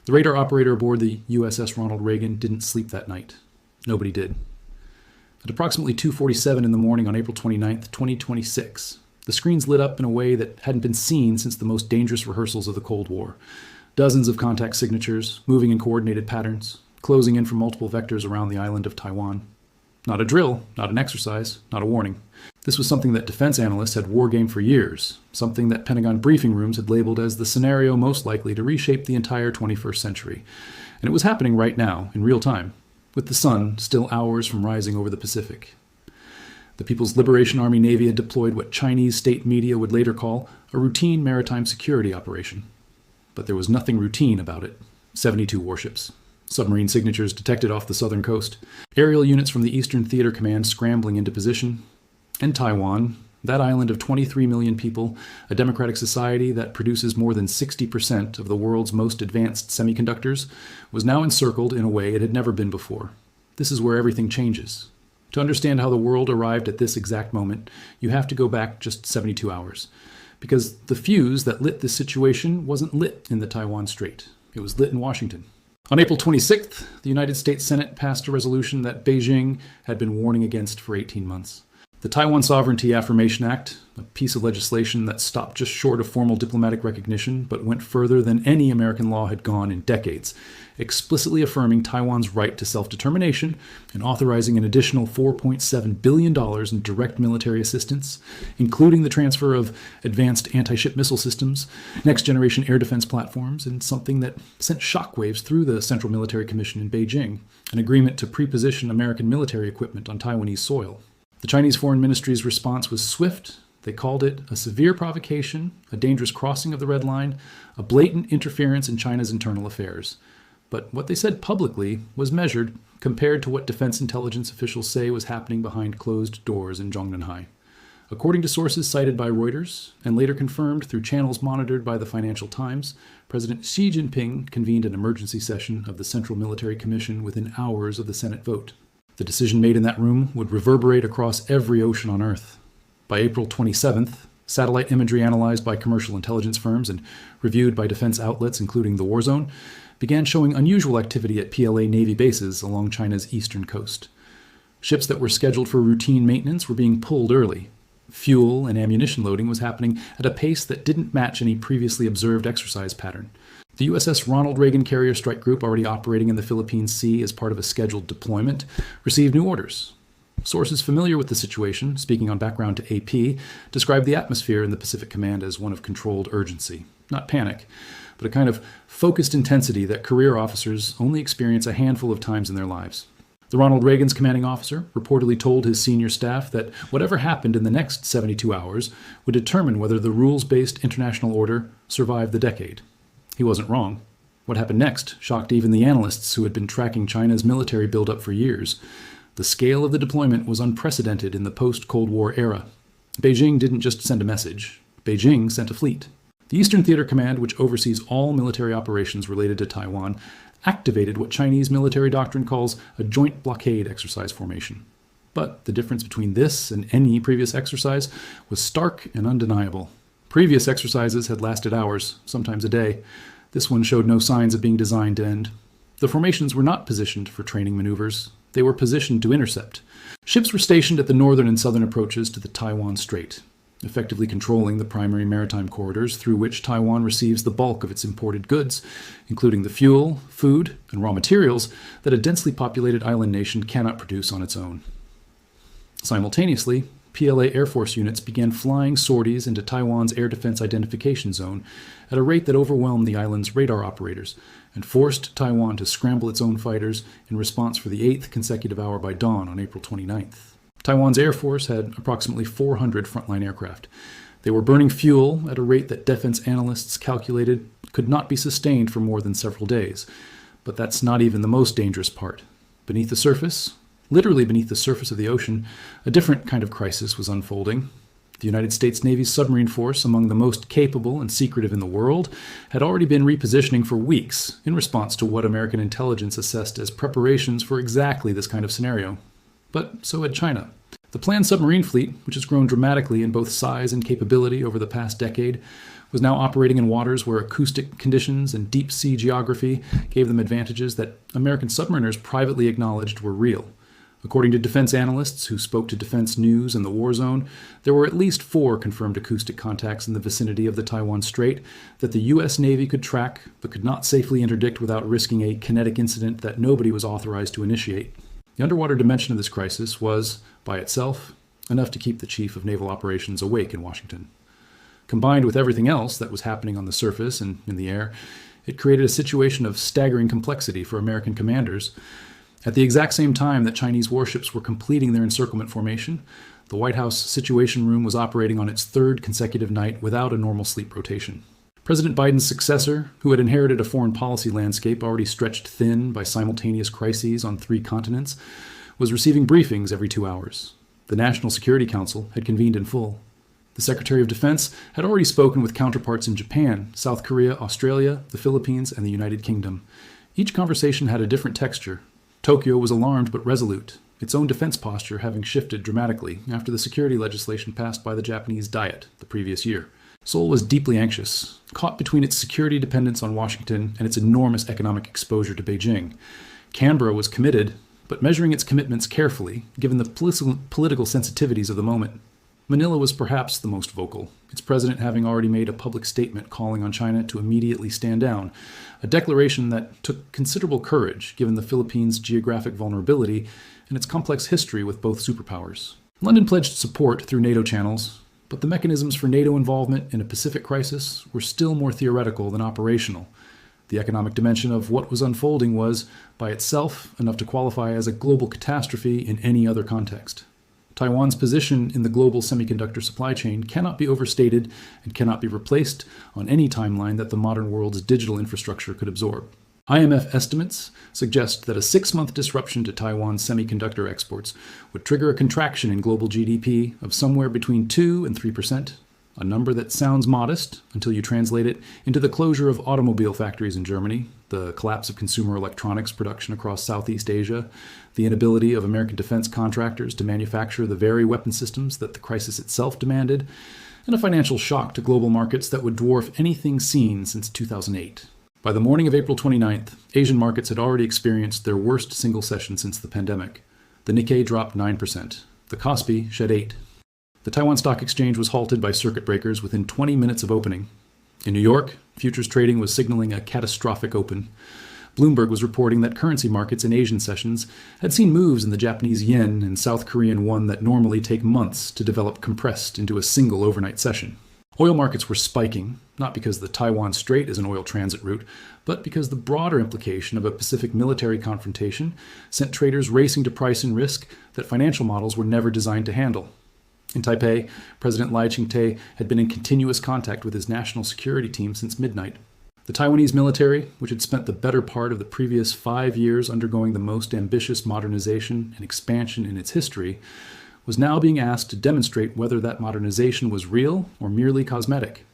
The radar operator aboard the USS Ronald Reagan didn't sleep that night. Nobody did. At approximately 2:47 in the morning on April 29, 2026, the screens lit up in a way that hadn't been seen since the most dangerous rehearsals of the Cold War. Dozens of contact signatures, moving in coordinated patterns, closing in from multiple vectors around the island of Taiwan. Not a drill, not an exercise, not a warning. This was something that defense analysts had wargamed for years, something that Pentagon briefing rooms had labeled as the scenario most likely to reshape the entire 21st century. And it was happening right now, in real time, with the sun still hours from rising over the Pacific. The People's Liberation Army Navy had deployed what Chinese state media would later call a routine maritime security operation. But there was nothing routine about it. 72 warships, submarine signatures detected off the southern coast, aerial units from the Eastern Theater Command scrambling into position, and Taiwan, that island of 23 million people, a democratic society that produces more than 60% of the world's most advanced semiconductors, was now encircled in a way it had never been before. This is where everything changes. To understand how the world arrived at this exact moment, you have to go back just 72 hours. Because the fuse that lit this situation wasn't lit in the Taiwan Strait. It was lit in Washington. On April 26th, the United States Senate passed a resolution that Beijing had been warning against for 18 months. The Taiwan Sovereignty Affirmation Act, a piece of legislation that stopped just short of formal diplomatic recognition but went further than any American law had gone in decades, explicitly affirming Taiwan's right to self-determination and authorizing an additional $4.7 billion in direct military assistance, including the transfer of advanced anti-ship missile systems, next-generation air defense platforms, and something that sent shockwaves through the Central Military Commission in Beijing, an agreement to pre-position American military equipment on Taiwanese soil. The Chinese Foreign Ministry's response was swift. They called it a severe provocation, a dangerous crossing of the red line, a blatant interference in China's internal affairs. But what they said publicly was measured compared to what defense intelligence officials say was happening behind closed doors in Zhongnanhai. According to sources cited by Reuters, and later confirmed through channels monitored by the Financial Times, President Xi Jinping convened an emergency session of the Central Military Commission within hours of the Senate vote. The decision made in that room would reverberate across every ocean on Earth. By April 27th, satellite imagery analyzed by commercial intelligence firms and reviewed by defense outlets, including the War Zone, began showing unusual activity at PLA Navy bases along China's eastern coast. Ships that were scheduled for routine maintenance were being pulled early. Fuel and ammunition loading was happening at a pace that didn't match any previously observed exercise pattern. The USS Ronald Reagan Carrier Strike Group, already operating in the Philippine Sea as part of a scheduled deployment, received new orders. Sources familiar with the situation, speaking on background to AP, described the atmosphere in the Pacific Command as one of controlled urgency. Not panic, but a kind of focused intensity that career officers only experience a handful of times in their lives. The Ronald Reagan's commanding officer reportedly told his senior staff that whatever happened in the next 72 hours would determine whether the rules-based international order survived the decade. He wasn't wrong. What happened next shocked even the analysts who had been tracking China's military buildup for years. The scale of the deployment was unprecedented in the post-Cold War era. Beijing didn't just send a message. Beijing sent a fleet. The Eastern Theater Command, which oversees all military operations related to Taiwan, activated what Chinese military doctrine calls a joint blockade exercise formation. But the difference between this and any previous exercise was stark and undeniable. Previous exercises had lasted hours, sometimes a day. This one showed no signs of being designed to end. The formations were not positioned for training maneuvers. They were positioned to intercept. Ships were stationed at the northern and southern approaches to the Taiwan Strait, effectively controlling the primary maritime corridors through which Taiwan receives the bulk of its imported goods, including the fuel, food, and raw materials that a densely populated island nation cannot produce on its own. Simultaneously, PLA Air Force units began flying sorties into Taiwan's air defense identification zone at a rate that overwhelmed the island's radar operators and forced Taiwan to scramble its own fighters in response for the 8th consecutive hour by dawn on April 29th. Taiwan's Air Force had approximately 400 frontline aircraft. They were burning fuel at a rate that defense analysts calculated could not be sustained for more than several days. But that's not even the most dangerous part. Beneath the surface, literally beneath the surface of the ocean, a different kind of crisis was unfolding. The United States Navy's submarine force, among the most capable and secretive in the world, had already been repositioning for weeks in response to what American intelligence assessed as preparations for exactly this kind of scenario. But so had China. The planned submarine fleet, which has grown dramatically in both size and capability over the past decade, was now operating in waters where acoustic conditions and deep sea geography gave them advantages that American submariners privately acknowledged were real. According to defense analysts who spoke to Defense News and the War Zone, there were at least 4 confirmed acoustic contacts in the vicinity of the Taiwan Strait that the U.S. Navy could track but could not safely interdict without risking a kinetic incident that nobody was authorized to initiate. The underwater dimension of this crisis was, by itself, enough to keep the Chief of Naval Operations awake in Washington. Combined with everything else that was happening on the surface and in the air, it created a situation of staggering complexity for American commanders. At the exact same time that Chinese warships were completing their encirclement formation, the White House Situation Room was operating on its 3rd consecutive night without a normal sleep rotation. President Biden's successor, who had inherited a foreign policy landscape already stretched thin by simultaneous crises on 3 continents, was receiving briefings every 2 hours. The National Security Council had convened in full. The Secretary of Defense had already spoken with counterparts in Japan, South Korea, Australia, the Philippines, and the United Kingdom. Each conversation had a different texture. Tokyo was alarmed but resolute, its own defense posture having shifted dramatically after the security legislation passed by the Japanese Diet the previous year. Seoul was deeply anxious, caught between its security dependence on Washington and its enormous economic exposure to Beijing. Canberra was committed, but measuring its commitments carefully, given the political sensitivities of the moment. Manila was perhaps the most vocal, its president having already made a public statement calling on China to immediately stand down, a declaration that took considerable courage given the Philippines' geographic vulnerability and its complex history with both superpowers. London pledged support through NATO channels, but the mechanisms for NATO involvement in a Pacific crisis were still more theoretical than operational. The economic dimension of what was unfolding was, by itself, enough to qualify as a global catastrophe in any other context. Taiwan's position in the global semiconductor supply chain cannot be overstated and cannot be replaced on any timeline that the modern world's digital infrastructure could absorb. IMF estimates suggest that a 6-month disruption to Taiwan's semiconductor exports would trigger a contraction in global GDP of somewhere between 2 and 3%, a number that sounds modest until you translate it into the closure of automobile factories in Germany, the collapse of consumer electronics production across Southeast Asia, the inability of American defense contractors to manufacture the very weapon systems that the crisis itself demanded, and a financial shock to global markets that would dwarf anything seen since 2008. By the morning of April 29th, Asian markets had already experienced their worst single session since the pandemic. The Nikkei dropped 9%. The Kospi shed 8%. The Taiwan Stock Exchange was halted by circuit breakers within 20 minutes of opening. In New York, futures trading was signaling a catastrophic open. Bloomberg was reporting that currency markets in Asian sessions had seen moves in the Japanese yen and South Korean won that normally take months to develop compressed into a single overnight session. Oil markets were spiking, not because the Taiwan Strait is an oil transit route, but because the broader implication of a Pacific military confrontation sent traders racing to price in risk that financial models were never designed to handle. In Taipei, President Lai Ching-te had been in continuous contact with his national security team since midnight. The Taiwanese military, which had spent the better part of the previous 5 years undergoing the most ambitious modernization and expansion in its history, was now being asked to demonstrate whether that modernization was real or merely cosmetic.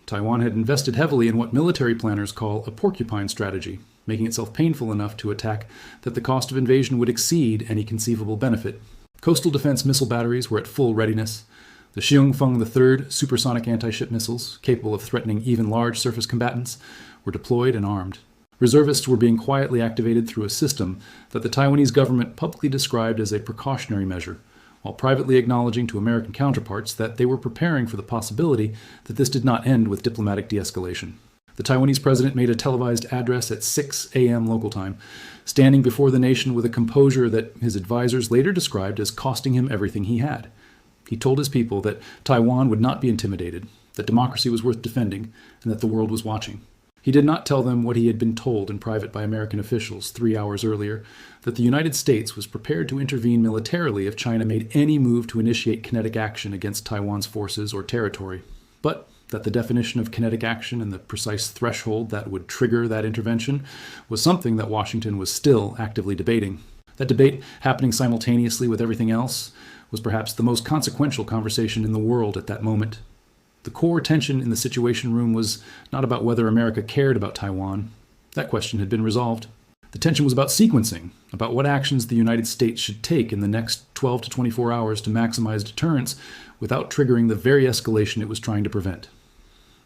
Taiwan had invested heavily in what military planners call a porcupine strategy, making itself painful enough to attack that the cost of invasion would exceed any conceivable benefit. Coastal defense missile batteries were at full readiness. The Xiongfeng III supersonic anti-ship missiles, capable of threatening even large surface combatants, were deployed and armed. Reservists were being quietly activated through a system that the Taiwanese government publicly described as a precautionary measure, while privately acknowledging to American counterparts that they were preparing for the possibility that this did not end with diplomatic de-escalation. The Taiwanese president made a televised address at 6 a.m. local time, standing before the nation with a composure that his advisors later described as costing him everything he had. He told his people that Taiwan would not be intimidated, that democracy was worth defending, and that the world was watching. He did not tell them what he had been told in private by American officials 3 hours earlier, that the United States was prepared to intervene militarily if China made any move to initiate kinetic action against Taiwan's forces or territory, but that the definition of kinetic action and the precise threshold that would trigger that intervention was something that Washington was still actively debating. That debate, happening simultaneously with everything else, was perhaps the most consequential conversation in the world at that moment. The core tension in the Situation Room was not about whether America cared about Taiwan. That question had been resolved. The tension was about sequencing, about what actions the United States should take in the next 12 to 24 hours to maximize deterrence without triggering the very escalation it was trying to prevent.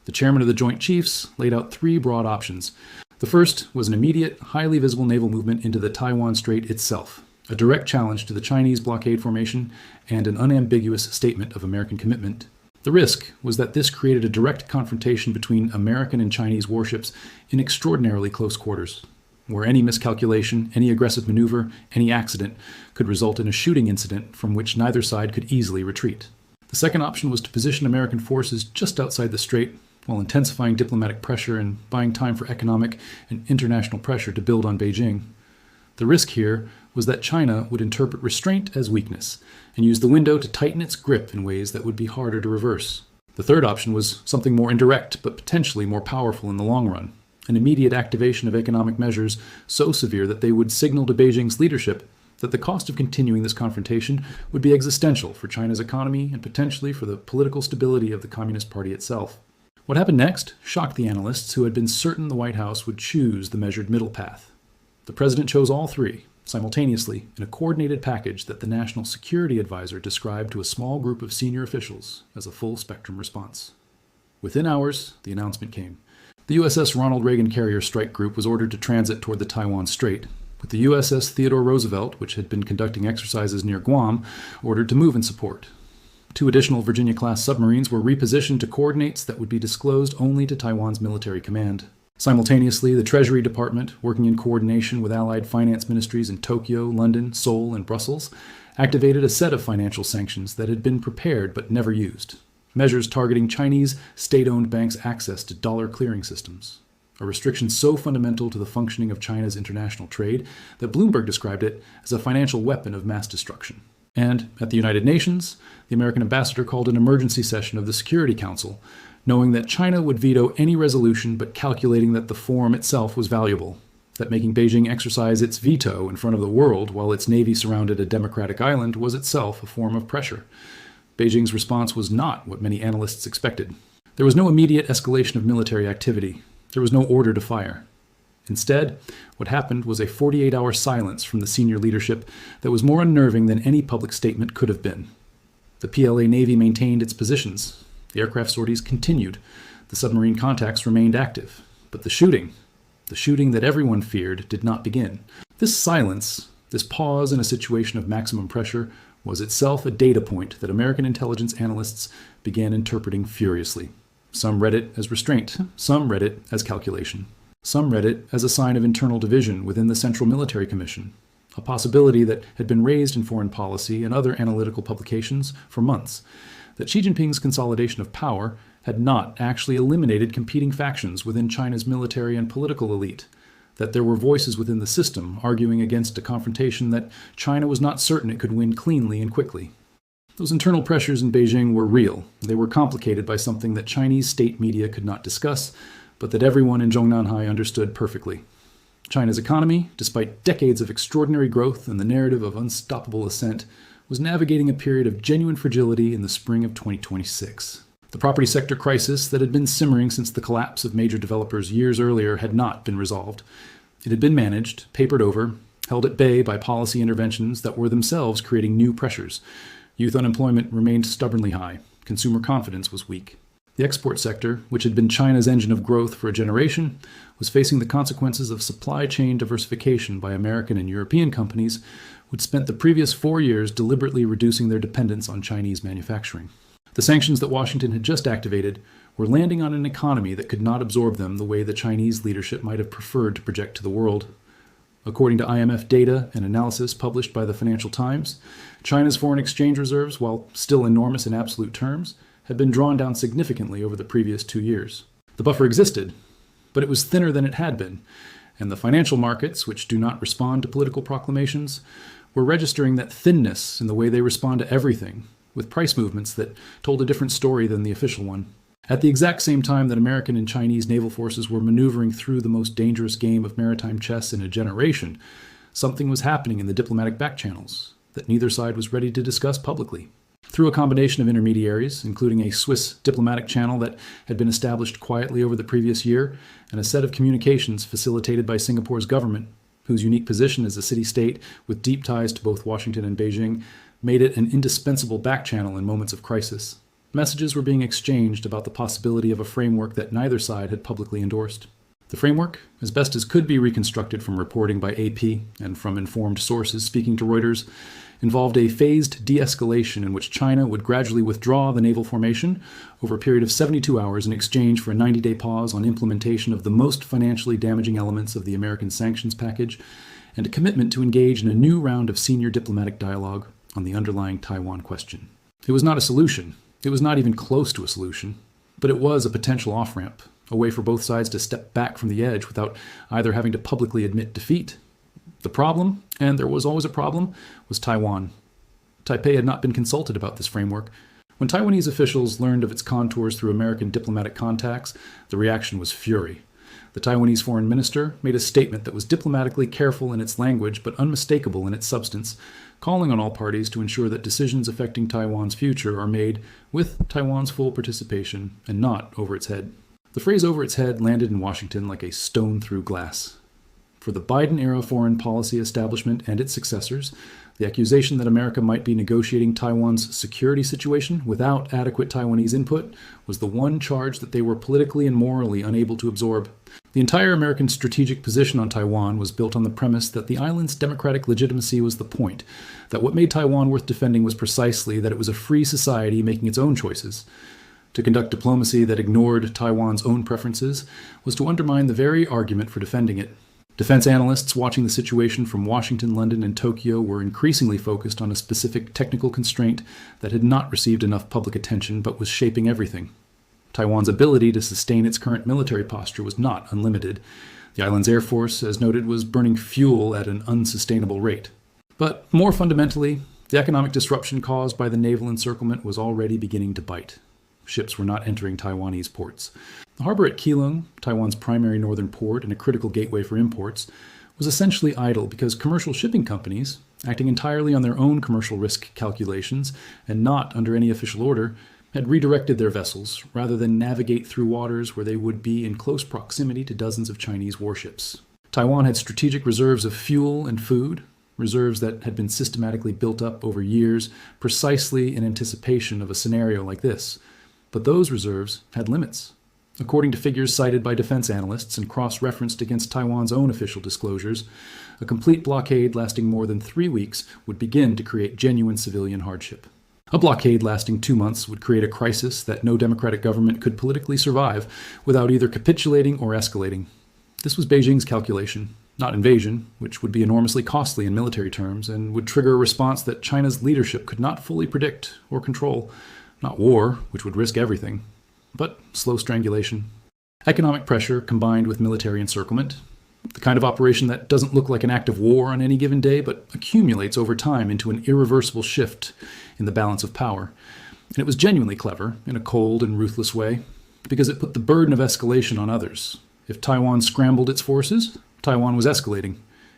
The chairman of the Joint Chiefs laid out three broad options. The first was an immediate, highly visible naval movement into the Taiwan Strait itself, a direct challenge to the Chinese blockade formation, and an unambiguous statement of American commitment. The risk was that this created a direct confrontation between American and Chinese warships in extraordinarily close quarters, where any miscalculation, any aggressive maneuver, any accident could result in a shooting incident from which neither side could easily retreat. The second option was to position American forces just outside the strait while intensifying diplomatic pressure and buying time for economic and international pressure to build on Beijing. The risk here was that China would interpret restraint as weakness and use the window to tighten its grip in ways that would be harder to reverse. The third option was something more indirect but potentially more powerful in the long run, an immediate activation of economic measures so severe that they would signal to Beijing's leadership that the cost of continuing this confrontation would be existential for China's economy and potentially for the political stability of the Communist Party itself. What happened next shocked the analysts who had been certain the White House would choose the measured middle path. The president chose all three, simultaneously, in a coordinated package that the National Security Advisor described to a small group of senior officials as a full-spectrum response. Within hours, the announcement came. The USS Ronald Reagan Carrier Strike Group was ordered to transit toward the Taiwan Strait, with the USS Theodore Roosevelt, which had been conducting exercises near Guam, ordered to move in support. 2 additional Virginia-class submarines were repositioned to coordinates that would be disclosed only to Taiwan's military command. Simultaneously, the Treasury Department, working in coordination with allied finance ministries in Tokyo, London, Seoul, and Brussels, activated a set of financial sanctions that had been prepared but never used, measures targeting Chinese state-owned banks' access to dollar clearing systems, a restriction so fundamental to the functioning of China's international trade that Bloomberg described it as a financial weapon of mass destruction. And at the United Nations, the American ambassador called an emergency session of the Security Council, knowing that China would veto any resolution but calculating that the forum itself was valuable, that making Beijing exercise its veto in front of the world while its navy surrounded a democratic island was itself a form of pressure. Beijing's response was not what many analysts expected. There was no immediate escalation of military activity. There was no order to fire. Instead, what happened was a 48-hour silence from the senior leadership that was more unnerving than any public statement could have been. The PLA Navy maintained its positions. The aircraft sorties continued. The submarine contacts remained active. But the shooting that everyone feared, did not begin. This silence, this pause in a situation of maximum pressure, was itself a data point that American intelligence analysts began interpreting furiously. Some read it as restraint. Some read it as calculation. Some read it as a sign of internal division within the Central Military Commission, a possibility that had been raised in foreign policy and other analytical publications for months, that Xi Jinping's consolidation of power had not actually eliminated competing factions within China's military and political elite, that there were voices within the system arguing against a confrontation that China was not certain it could win cleanly and quickly. Those internal pressures in Beijing were real. They were complicated by something that Chinese state media could not discuss, but that everyone in Zhongnanhai understood perfectly. China's economy, despite decades of extraordinary growth and the narrative of unstoppable ascent, was navigating a period of genuine fragility in the spring of 2026. The property sector crisis that had been simmering since the collapse of major developers years earlier had not been resolved. It had been managed, papered over, held at bay by policy interventions that were themselves creating new pressures. Youth unemployment remained stubbornly high. Consumer confidence was weak. The export sector, which had been China's engine of growth for a generation, was facing the consequences of supply chain diversification by American and European companies, which spent the previous 4 years deliberately reducing their dependence on Chinese manufacturing. The sanctions that Washington had just activated were landing on an economy that could not absorb them the way the Chinese leadership might have preferred to project to the world. According to IMF data and analysis published by the Financial Times, China's foreign exchange reserves, while still enormous in absolute terms, had been drawn down significantly over the previous 2 years. The buffer existed, but it was thinner than it had been, and the financial markets, which do not respond to political proclamations, were registering that thinness in the way they respond to everything, with price movements that told a different story than the official one. At the exact same time that American and Chinese naval forces were maneuvering through the most dangerous game of maritime chess in a generation, something was happening in the diplomatic backchannels that neither side was ready to discuss publicly. Through a combination of intermediaries, including a Swiss diplomatic channel that had been established quietly over the previous year, and a set of communications facilitated by Singapore's government, whose unique position as a city-state with deep ties to both Washington and Beijing made it an indispensable backchannel in moments of crisis. Messages were being exchanged about the possibility of a framework that neither side had publicly endorsed. The framework, as best as could be reconstructed from reporting by AP and from informed sources speaking to Reuters, involved a phased de-escalation in which China would gradually withdraw the naval formation over a period of 72 hours in exchange for a 90-day pause on implementation of the most financially damaging elements of the American sanctions package, and a commitment to engage in a new round of senior diplomatic dialogue on the underlying Taiwan question. It was not a solution. It was not even close to a solution, but it was a potential off-ramp, a way for both sides to step back from the edge without either having to publicly admit defeat. The problem, and there was always a problem, was Taiwan. Taipei had not been consulted about this framework. When Taiwanese officials learned of its contours through American diplomatic contacts, the reaction was fury. The Taiwanese foreign minister made a statement that was diplomatically careful in its language but unmistakable in its substance, calling on all parties to ensure that decisions affecting Taiwan's future are made with Taiwan's full participation and not over its head. The phrase "over its head" landed in Washington like a stone through glass. For the Biden-era foreign policy establishment and its successors, the accusation that America might be negotiating Taiwan's security situation without adequate Taiwanese input was the one charge that they were politically and morally unable to absorb. The entire American strategic position on Taiwan was built on the premise that the island's democratic legitimacy was the point, that what made Taiwan worth defending was precisely that it was a free society making its own choices. To conduct diplomacy that ignored Taiwan's own preferences was to undermine the very argument for defending it. Defense analysts watching the situation from Washington, London, and Tokyo were increasingly focused on a specific technical constraint that had not received enough public attention but was shaping everything. Taiwan's ability to sustain its current military posture was not unlimited. The island's air force, as noted, was burning fuel at an unsustainable rate. But more fundamentally, the economic disruption caused by the naval encirclement was already beginning to bite. Ships were not entering Taiwanese ports. The harbor at Keelung, Taiwan's primary northern port and a critical gateway for imports, was essentially idle because commercial shipping companies, acting entirely on their own commercial risk calculations and not under any official order, had redirected their vessels rather than navigate through waters where they would be in close proximity to dozens of Chinese warships. Taiwan had strategic reserves of fuel and food, reserves that had been systematically built up over years precisely in anticipation of a scenario like this. But those reserves had limits. According to figures cited by defense analysts and cross-referenced against Taiwan's own official disclosures, a complete blockade lasting more than 3 weeks would begin to create genuine civilian hardship. A blockade lasting 2 months would create a crisis that no democratic government could politically survive without either capitulating or escalating. This was Beijing's calculation, not invasion, which would be enormously costly in military terms and would trigger a response that China's leadership could not fully predict or control. Not war, which would risk everything, but slow strangulation. Economic pressure combined with military encirclement, the kind of operation that doesn't look like an act of war on any given day, but accumulates over time into an irreversible shift in the balance of power. And it was genuinely clever, in a cold and ruthless way, because it put the burden of escalation on others. If Taiwan scrambled its forces, Taiwan was escalating.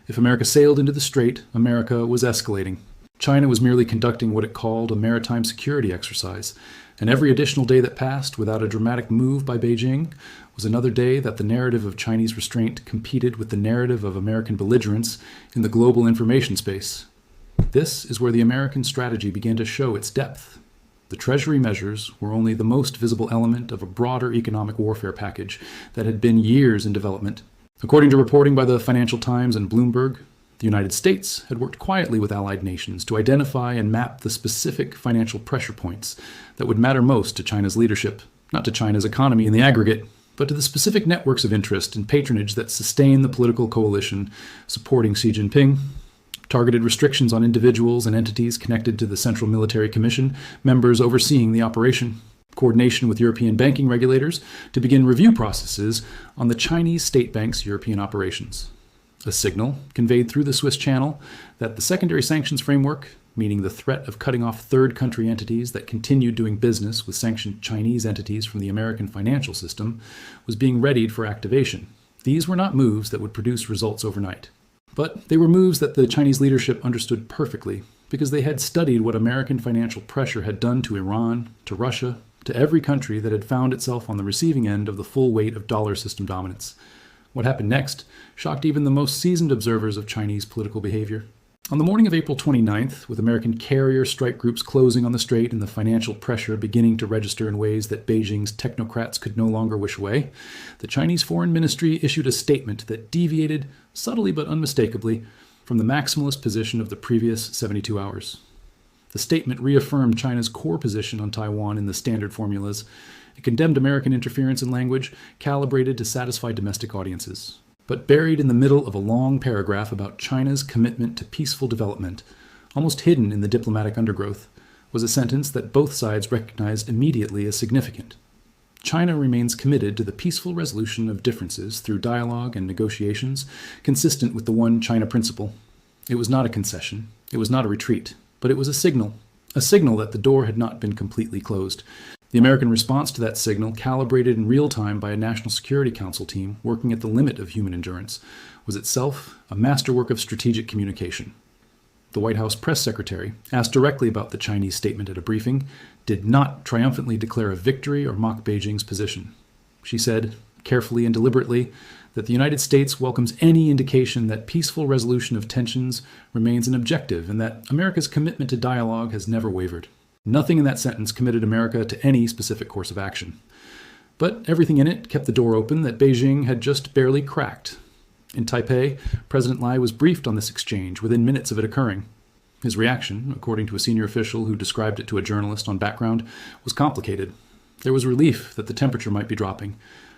If America sailed into the strait, America was escalating. China was merely conducting what it called a maritime security exercise, and every additional day that passed without a dramatic move by Beijing was another day that the narrative of Chinese restraint competed with the narrative of American belligerence in the global information space. This is where the American strategy began to show its depth. The Treasury measures were only the most visible element of a broader economic warfare package that had been years in development. According to reporting by the Financial Times and Bloomberg, the United States had worked quietly with allied nations to identify and map the specific financial pressure points that would matter most to China's leadership, not to China's economy in the aggregate, but to the specific networks of interest and patronage that sustain the political coalition supporting Xi Jinping, targeted restrictions on individuals and entities connected to the Central Military Commission, members overseeing the operation, coordination with European banking regulators to begin review processes on the Chinese state bank's European operations. A signal conveyed through the Swiss Channel that the secondary sanctions framework, meaning the threat of cutting off third country entities that continued doing business with sanctioned Chinese entities from the American financial system, was being readied for activation. These were not moves that would produce results overnight. But they were moves that the Chinese leadership understood perfectly because they had studied what American financial pressure had done to Iran, to Russia, to every country that had found itself on the receiving end of the full weight of dollar system dominance. What happened next shocked even the most seasoned observers of Chinese political behavior. On the morning of April 29th, with American carrier strike groups closing on the strait and the financial pressure beginning to register in ways that Beijing's technocrats could no longer wish away, the Chinese Foreign Ministry issued a statement that deviated, subtly but unmistakably, from the maximalist position of the previous 72 hours. The statement reaffirmed China's core position on Taiwan in the standard formulas. It condemned American interference in language calibrated to satisfy domestic audiences. But buried in the middle of a long paragraph about China's commitment to peaceful development, almost hidden in the diplomatic undergrowth, was a sentence that both sides recognized immediately as significant. China remains committed to the peaceful resolution of differences through dialogue and negotiations, consistent with the One China principle. It was not a concession, it was not a retreat, but it was a signal that the door had not been completely closed. The American response to that signal, calibrated in real time by a National Security Council team working at the limit of human endurance, was itself a masterwork of strategic communication. The White House press secretary, asked directly about the Chinese statement at a briefing, did not triumphantly declare a victory or mock Beijing's position. She said, carefully and deliberately, that the United States welcomes any indication that peaceful resolution of tensions remains an objective and that America's commitment to dialogue has never wavered. Nothing in that sentence committed America to any specific course of action. But everything in it kept the door open that Beijing had just barely cracked. In Taipei, President Lai was briefed on this exchange within minutes of it occurring. His reaction, according to a senior official who described it to a journalist on background, was complicated. There was relief that the temperature might be dropping.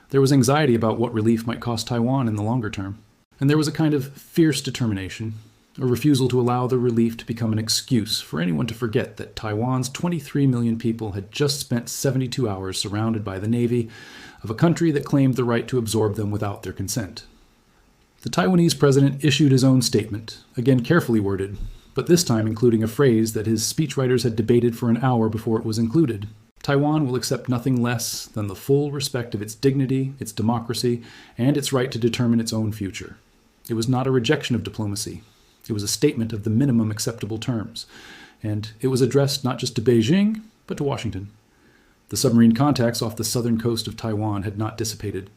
There was anxiety about what relief might cost Taiwan in the longer term. And there was a kind of fierce determination, a refusal to allow the relief to become an excuse for anyone to forget that Taiwan's 23 million people had just spent 72 hours surrounded by the Navy of a country that claimed the right to absorb them without their consent. The Taiwanese president issued his own statement, again carefully worded, but this time including a phrase that his speechwriters had debated for an hour before it was included. Taiwan will accept nothing less than the full respect of its dignity, its democracy, and its right to determine its own future. It was not a rejection of diplomacy. It was a statement of the minimum acceptable terms, and it was addressed not just to Beijing, but to Washington. The submarine contacts off the southern coast of Taiwan had not dissipated.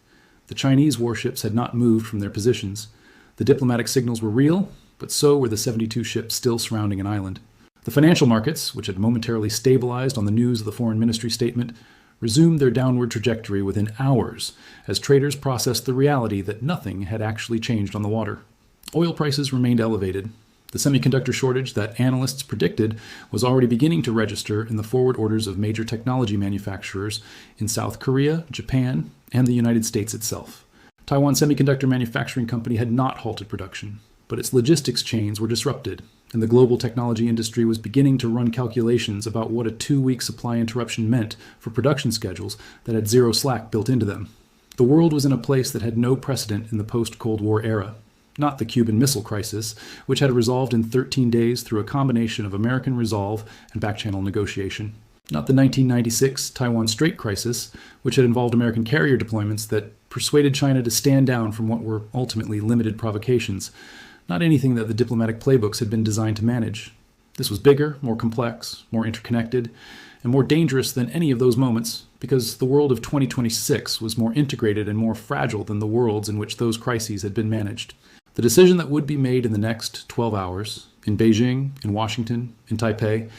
The Chinese warships had not moved from their positions. The diplomatic signals were real, but so were the 72 ships still surrounding an island. The financial markets, which had momentarily stabilized on the news of the Foreign Ministry statement, resumed their downward trajectory within hours as traders processed the reality that nothing had actually changed on the water. Oil prices remained elevated. The semiconductor shortage that analysts predicted was already beginning to register in the forward orders of major technology manufacturers in South Korea, Japan, and the United States itself. Taiwan Semiconductor Manufacturing Company had not halted production, but its logistics chains were disrupted, and the global technology industry was beginning to run calculations about what a 2-week supply interruption meant for production schedules that had zero slack built into them. The world was in a place that had no precedent in the post-Cold War era. Not the Cuban Missile Crisis, which had resolved in 13 days through a combination of American resolve and back-channel negotiation. Not the 1996 Taiwan Strait crisis, which had involved American carrier deployments that persuaded China to stand down from what were ultimately limited provocations. Not anything that the diplomatic playbooks had been designed to manage. This was bigger, more complex, more interconnected, and more dangerous than any of those moments, because the world of 2026 was more integrated and more fragile than the worlds in which those crises had been managed. The decision that would be made in the next 12 hours, in Beijing, in Washington, in Taipei,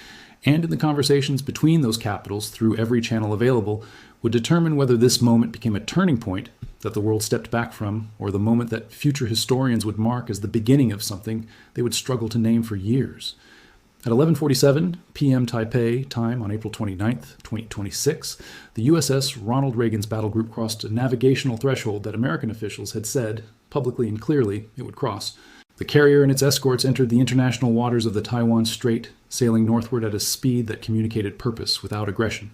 and in the conversations between those capitals through every channel available, would determine whether this moment became a turning point that the world stepped back from, or the moment that future historians would mark as the beginning of something they would struggle to name for years. At 11:47 p.m. Taipei time on April 29, 2026, the USS Ronald Reagan's battle group crossed a navigational threshold that American officials had said, publicly and clearly, it would cross. The carrier and its escorts entered the international waters of the Taiwan Strait, sailing northward at a speed that communicated purpose without aggression.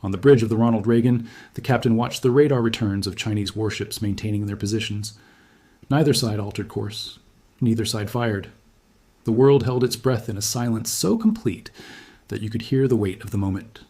On the bridge of the Ronald Reagan, the captain watched the radar returns of Chinese warships maintaining their positions. Neither side altered course. Neither side fired. The world held its breath in a silence so complete that you could hear the weight of the moment.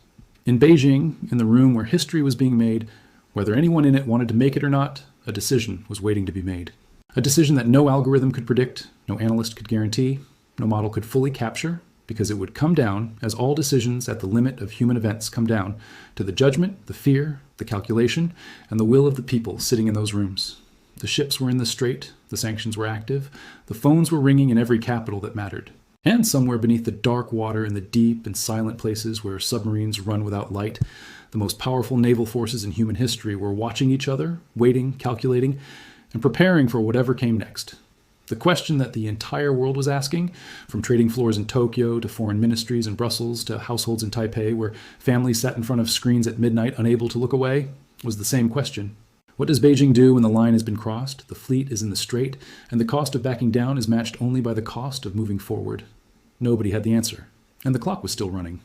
In Beijing, in the room where history was being made, whether anyone in it wanted to make it or not, a decision was waiting to be made. A decision that no algorithm could predict, no analyst could guarantee, no model could fully capture, because it would come down, as all decisions at the limit of human events come down, to the judgment, the fear, the calculation, and the will of the people sitting in those rooms. The ships were in the strait The sanctions were active. The phones were ringing in every capital that mattered. And somewhere beneath the dark water in the deep and silent places where submarines run without light, the most powerful naval forces in human history were watching each other, waiting, calculating, and preparing for whatever came next. The question that the entire world was asking, from trading floors in Tokyo to foreign ministries in Brussels to households in Taipei where families sat in front of screens at midnight unable to look away, was the same question. What does Beijing do when the line has been crossed, the fleet is in the strait, and the cost of backing down is matched only by the cost of moving forward? Nobody had the answer, and the clock was still running.